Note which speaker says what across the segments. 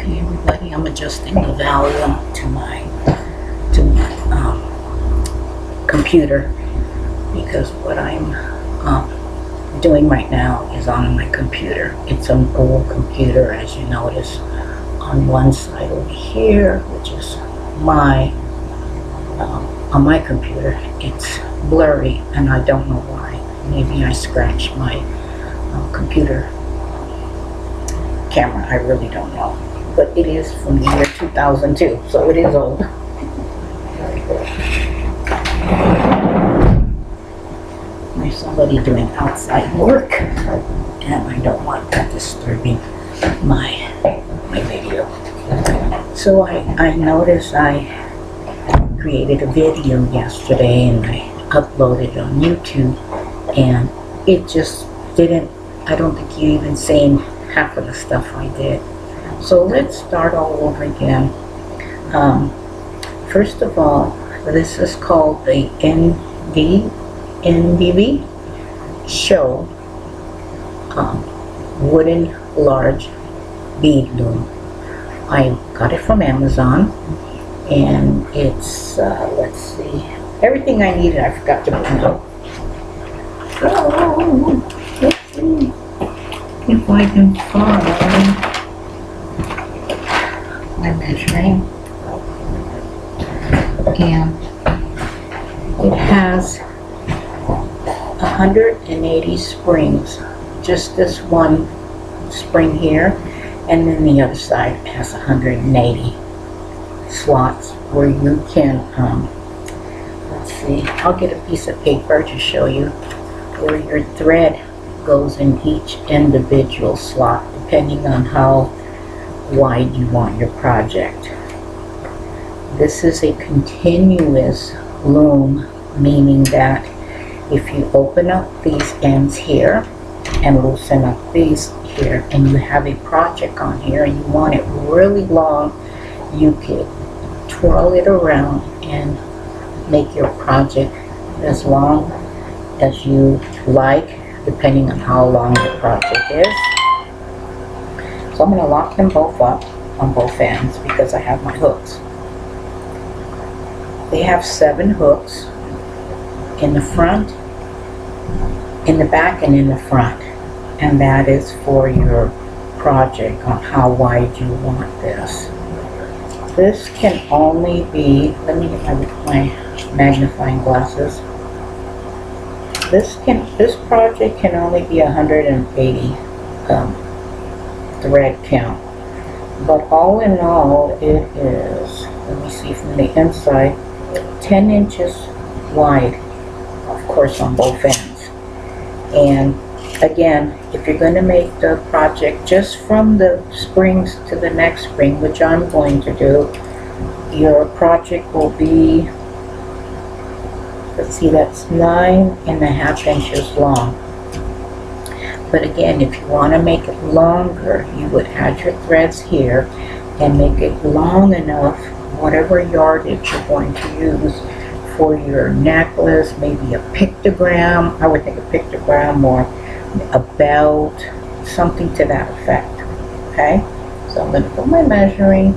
Speaker 1: Hey everybody, I'm adjusting the volume to my computer because what I'm doing right now is on my computer. It's an old computer, as you notice. On one side over here, which is my on my computer, it's blurry, and I don't know why. Maybe I scratched my computer camera. I really don't know. But it is from the year 2002, so it is old. There's somebody doing outside work, and I don't want that disturbing my video. So I noticed I created a video yesterday and I uploaded it on YouTube, and it just didn't, I don't think you even seen half of the stuff I did. So let's start all over again. First of all, this is called the NDV Show Wooden Large Bead Loom. I got it from Amazon, and it's, let's see, everything I needed I forgot to bring up. Oh, let's see if I can find my measuring, and it has 180 springs, just this one spring here, and then the other side has 180 slots where you can, let's see, I'll get a piece of paper to show you where your thread goes in each individual slot depending on how wide you want your project. This is a continuous loom, meaning that if you open up these ends here and loosen up these here, and you have a project on here and you want it really long, you could twirl it around and make your project as long as you like, depending on how long the project is. So I'm going to lock them both up on both ends because I have my hooks. They have 7 hooks in the front, in the back, and in the front. And that is for your project on how wide you want this. This can only be, let me get my magnifying glasses. This project can only be 180 thread count. But all in all, it is, let me see from the inside, 10 inches wide, of course, on both ends. And again, if you're going to make the project just from the springs to the next spring, which I'm going to do, your project will be, let's see, that's 9.5 inches long. But again, if you want to make it longer, you would add your threads here and make it long enough, whatever yardage you're going to use for your necklace, maybe a pictogram, I would think a pictogram, or a belt, something to that effect. Okay, so I'm going to put my measuring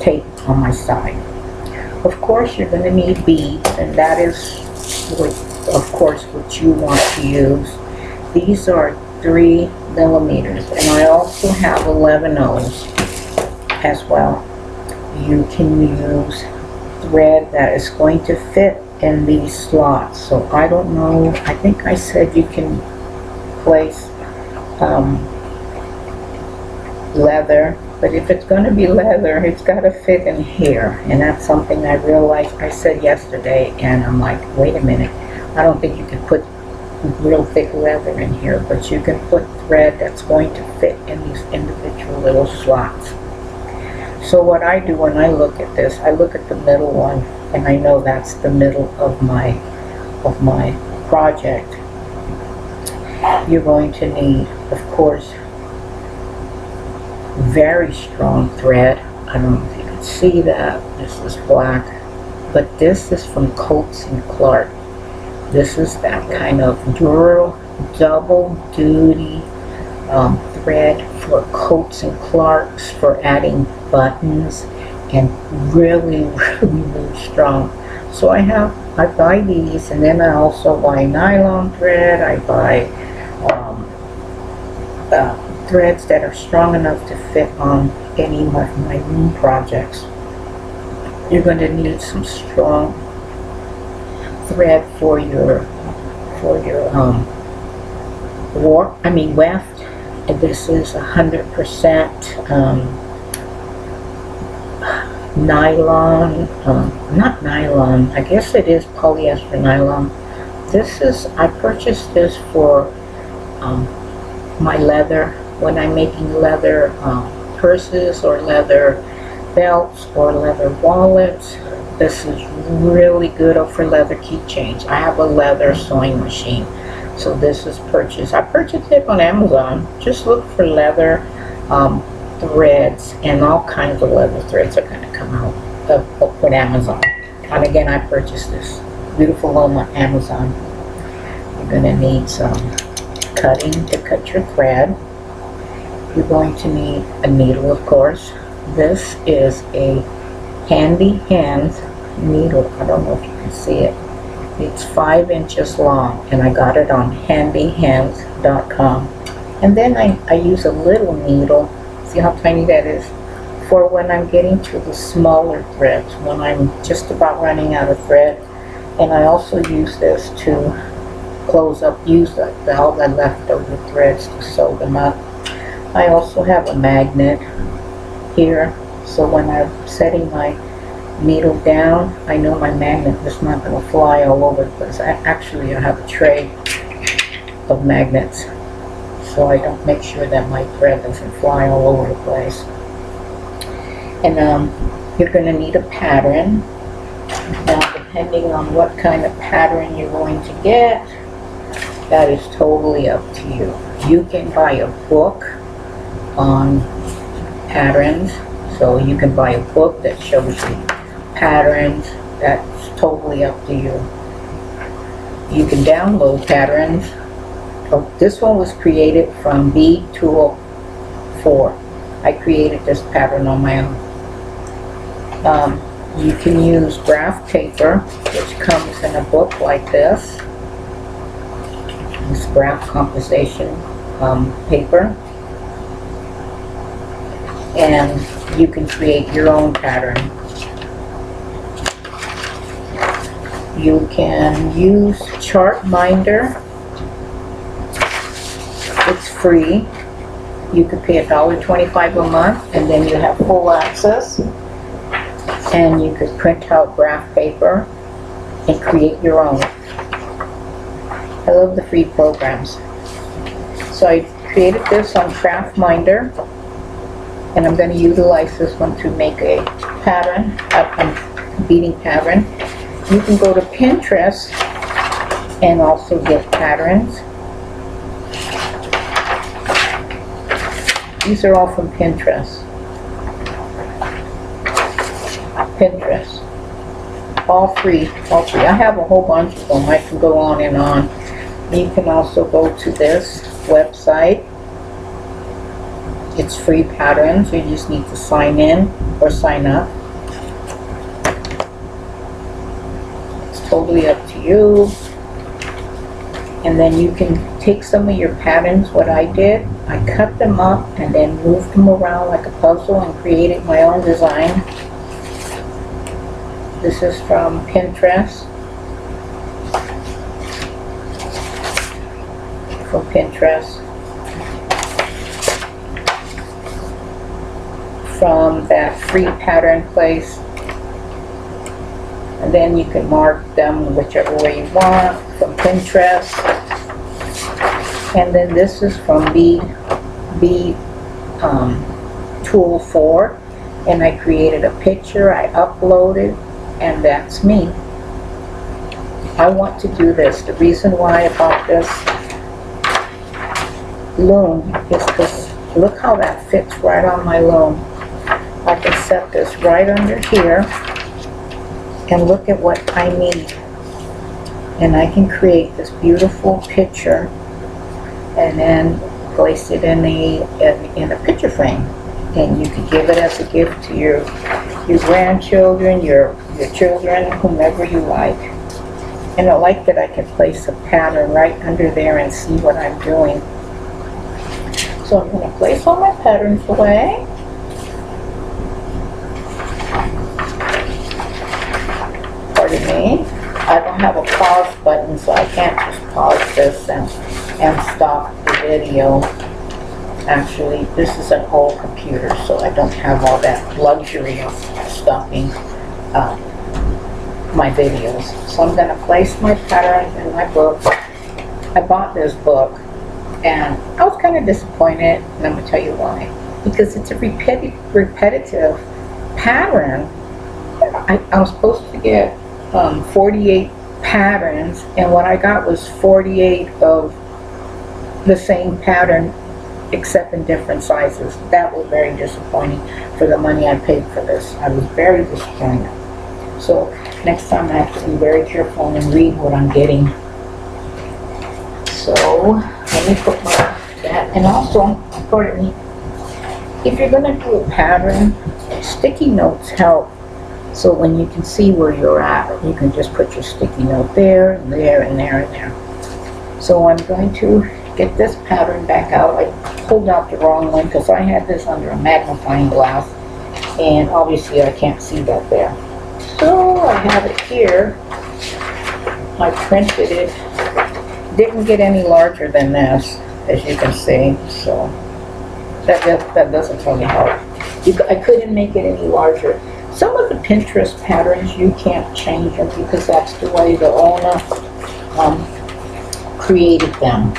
Speaker 1: tape on my side. Of course, you're going to need beads, and that is of course what you want to use. These are 3 millimeters, and I also have 11/0 as well. You can use thread that is going to fit in these slots. So I don't know, I think I said you can place leather, but if it's going to be leather, it's got to fit in here, and that's something I realized I said yesterday, and I'm like, wait a minute, I don't think you can put real thick leather in here, but you can put thread that's going to fit in these individual little slots. So what I do when I look at this, I look at the middle one, and I know that's the middle of my project. You're going to need, of course, very strong thread. I don't know if you can see that. This is black, but this is from Coats and Clark. This is that kind of double duty thread for Coats and Clarks for adding buttons, and really, really strong. So I buy these, and then I also buy nylon thread. I buy threads that are strong enough to fit on any of my room projects. You're going to need some strong thread for your weft. And this is 100% nylon, not nylon, I guess it is polyester nylon. I purchased this for my leather, when I'm making leather purses or leather belts or leather wallets. This is really good for leather keychains. I have a leather sewing machine, so this is purchased. I purchased it on Amazon. Just look for leather threads, and all kinds of leather threads are going to come out with Amazon. And again, I purchased this beautiful loom on Amazon. You're going to need some cutting to cut your thread. You're going to need a needle, of course. This is a Handy Hands needle. I don't know if you can see it. It's 5 inches long, and I got it on handyhands.com. And then I use a little needle. See how tiny that is? For when I'm getting to the smaller threads, when I'm just about running out of thread. And I also use this to use all the leftover threads to sew them up. I also have a magnet here, so when I'm setting my needle down, I know my magnet is not going to fly all over the place. I have a tray of magnets, so I don't make sure that my thread doesn't fly all over the place. And you're going to need a pattern. Now, depending on what kind of pattern you're going to get, that is totally up to you. You can buy a book on patterns, so you can buy a book that shows you patterns. That's totally up to you. You can download patterns. Oh, this one was created from Bead Tool 4. I created this pattern on my own. You can use graph paper, which comes in a book like this. This graph composition paper. And you can create your own pattern. You can use Chartminder. It's free. You could pay $1.25 a month, and then you have full access. And you could print out graph paper and create your own. I love the free programs. So I created this on Craftminder, and I'm going to utilize this one to make a pattern, a beading pattern. You can go to Pinterest and also get patterns. These are all from Pinterest. All free. I have a whole bunch of them. I can go on and on. You can also go to this website. It's free patterns. You just need to sign in or sign up. It's totally up to you. And then you can take some of your patterns. What I did, I cut them up and then moved them around like a puzzle and created my own design. This is from Pinterest. From that free pattern place. And then you can mark them whichever way you want from Pinterest. And then this is from Bead Tool 4. And I created a picture, I uploaded, and that's me. I want to do this. The reason why I bought this loom is because look how that fits right on my loom. I can set this right under here and look at what I need. And I can create this beautiful picture and then place it in a picture frame, and you could give it as a gift to your grandchildren, your children, whomever you like. And I like that I can place a pattern right under there and see what I'm doing. So I'm going to place all my patterns away. Pardon me. I don't have a pause button, so I can't just pause this and stop the video. Actually, this is an old computer, so I don't have all that luxury of stopping my videos. So I'm going to place my patterns in my book. I bought this book, and I was kind of disappointed, and I'm going to tell you why. Because it's a repetitive pattern. I was supposed to get 48 patterns, and what I got was 48 of the same pattern except in different sizes. That was very disappointing for the money I paid for this. I was very disappointed. So next time I have to be very careful and read what I'm getting. So let me put that, and also, pardon me, if you're going to do a pattern, sticky notes help. So when you can see where you're at, you can just put your sticky note there, and there, and there, and there. So I'm going to get this pattern back out. I pulled out the wrong one because I had this under a magnifying glass, and obviously I can't see that there. So I have it here. I printed it. Didn't get any larger than this, as you can see. So that doesn't really help. I couldn't make it any larger. Some of the Pinterest patterns, you can't change them because that's the way the owner created them.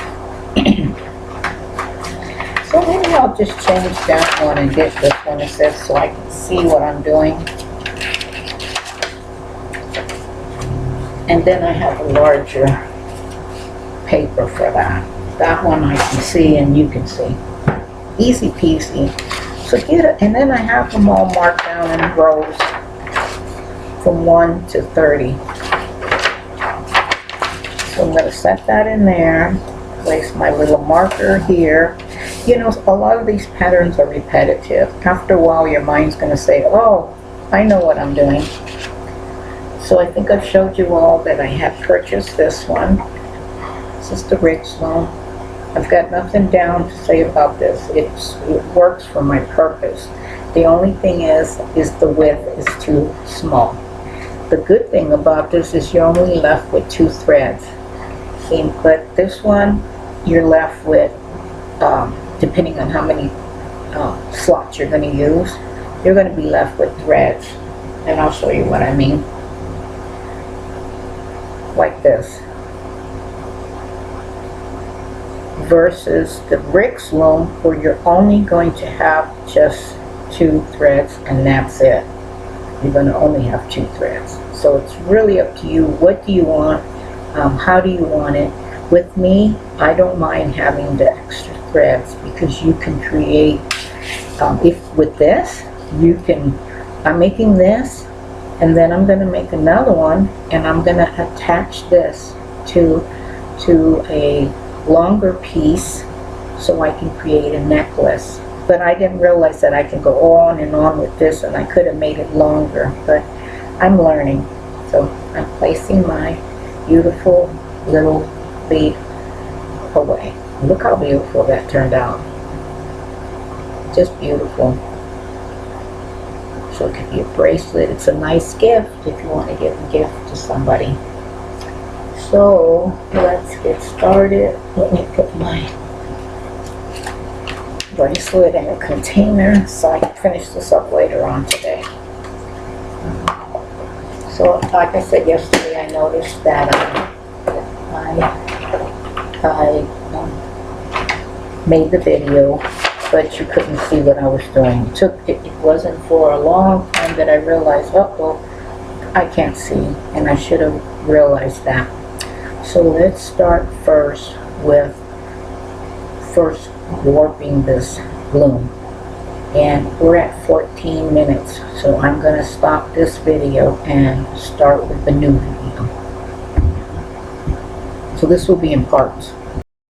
Speaker 1: So maybe I'll just change that one and get this one instead so I can see what I'm doing. And then I have a larger paper for that. That one I can see and you can see. Easy peasy. So get it, and then I have them all marked down in rows from 1 to 30. So I'm going to set that in there, place my little marker here. You know, a lot of these patterns are repetitive. After a while, your mind's going to say, oh, I know what I'm doing. So I think I've showed you all that I have purchased this one. This is the Rixloom. I've got nothing down to say about this. It works for my purpose. The only thing is the width is too small. The good thing about this is you're only left with 2 threads. See, but this one, you're left with, depending on how many slots you're going to use, you're going to be left with threads. And I'll show you what I mean. Like this. Versus the Rixloom, where you're only going to have just 2 threads and that's it. You're going to only have 2 threads. So it's really up to you. What do you want? How do you want it? With me, I don't mind having the extra threads because you can create, if with this, you can, I'm making this and then I'm going to make another one and I'm going to attach this to a longer piece so I can create a necklace. But I didn't realize that I can go on and on with this, and I could have made it longer, but I'm learning. So I'm placing my beautiful little bead away. Look how beautiful that turned out. Just beautiful. So it could be a bracelet. It's a nice gift if you want to give a gift to somebody. So let's get started. Let me put my bracelet in a container so I can finish this up later on today. So like I said yesterday, I noticed that I made the video, but you couldn't see what I was doing. It wasn't for a long time that I realized, uh-oh, I can't see, and I should have realized that. So let's start first with warping this loom, and we're at 14 minutes, so I'm going to stop this video and start with the new video. So this will be in parts.